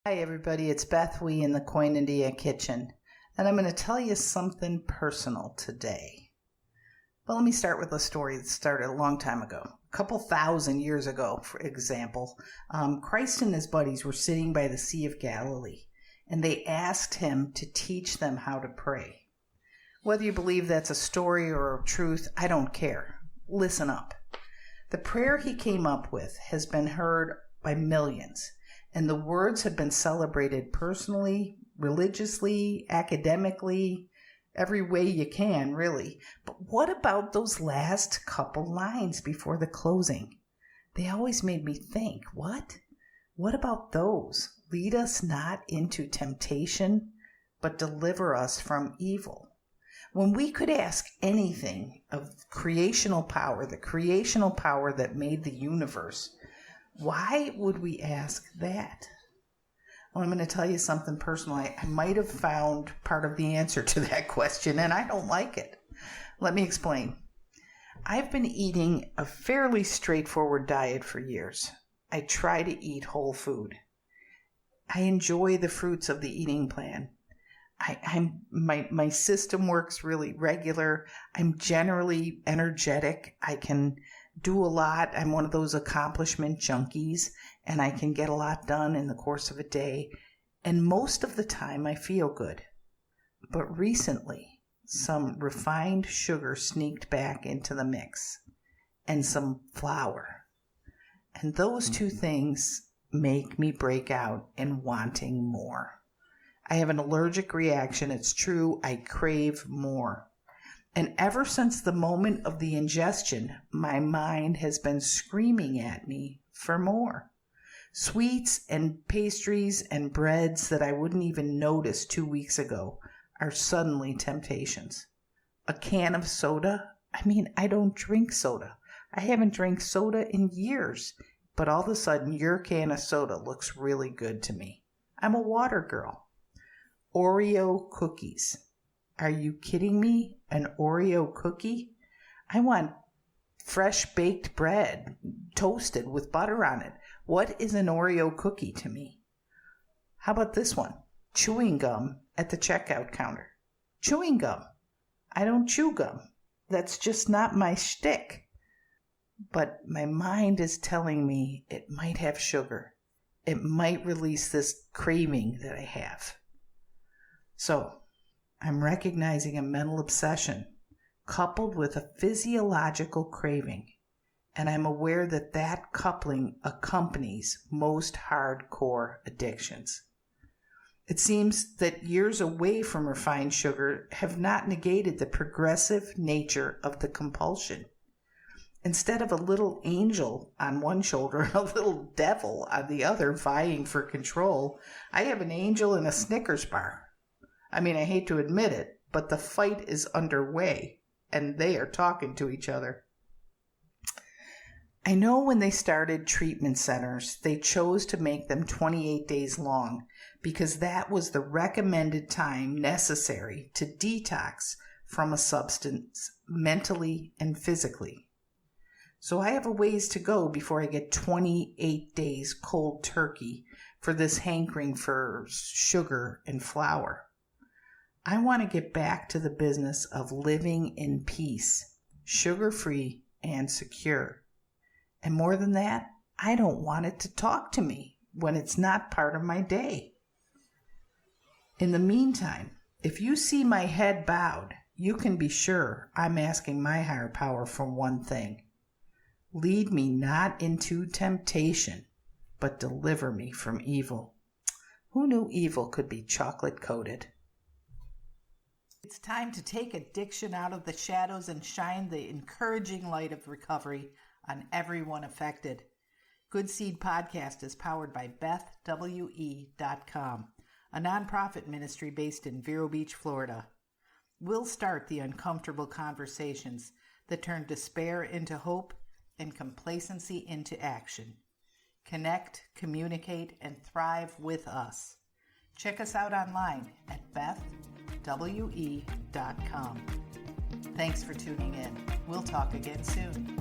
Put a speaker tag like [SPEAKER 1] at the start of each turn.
[SPEAKER 1] Hi everybody, it's Beth Wee in the Koinonia Kitchen, and I'm going to tell you something personal today. But let me start with a story that started a long time ago. A couple thousand years ago, for example, Christ and his buddies were sitting by the Sea of Galilee, and they asked him to teach them how to pray. Whether you believe that's a story or a truth, I don't care. Listen up. The prayer he came up with has been heard by millions. And the words have been celebrated personally, religiously, academically, every way you can, really. But what about those last couple lines before the closing? They always made me think, what? What about those? Lead us not into temptation, but deliver us from evil. When we could ask anything of creational power, the creational power that made the universe, why would we ask that? Well, I'm going to tell you something personal. I might have found part of the answer to that question, and I don't like it. Let me explain. I've been eating a fairly straightforward diet for years. I try to eat whole food. I enjoy the fruits of the eating plan. My system works really regular. I'm generally energetic. I can do a lot. I'm one of those accomplishment junkies, and I can get a lot done in the course of a day. And most of the time I feel good. But recently, some refined sugar sneaked back into the mix, and some flour. And those two things make me break out in wanting more. I have an allergic reaction. It's true. I crave more. And ever since the moment of the ingestion, my mind has been screaming at me for more. Sweets and pastries and breads that I wouldn't even notice 2 weeks ago are suddenly temptations. A can of soda? I don't drink soda. I haven't drank soda in years. But all of a sudden, your can of soda looks really good to me. I'm a water girl. Oreo cookies. Are you kidding me? An Oreo cookie? I want fresh baked bread, toasted with butter on it. What is an Oreo cookie to me? How about this one? Chewing gum at the checkout counter. Chewing gum. I don't chew gum. That's just not my shtick. But my mind is telling me it might have sugar. It might release this craving that I have. So, I'm recognizing a mental obsession coupled with a physiological craving, and I'm aware that that coupling accompanies most hardcore addictions. It seems that years away from refined sugar have not negated the progressive nature of the compulsion. Instead of a little angel on one shoulder and a little devil on the other vying for control, I have an angel and a Snickers bar. I hate to admit it, but the fight is underway, and they are talking to each other. I know when they started treatment centers, they chose to make them 28 days long because that was the recommended time necessary to detox from a substance mentally and physically. So I have a ways to go before I get 28 days cold turkey for this hankering for sugar and flour. I want to get back to the business of living in peace, sugar-free and secure. And more than that, I don't want it to talk to me when it's not part of my day. In the meantime, if you see my head bowed, you can be sure I'm asking my higher power for one thing. Lead me not into temptation, but deliver me from evil. Who knew evil could be chocolate-coated? It's time to take addiction out of the shadows and shine the encouraging light of recovery on everyone affected. Good Seed Podcast is powered by BethWE.com, a nonprofit ministry based in Vero Beach, Florida. We'll start the uncomfortable conversations that turn despair into hope and complacency into action. Connect, communicate, and thrive with us. Check us out online at beth.we.com. Thanks for tuning in. We'll talk again soon.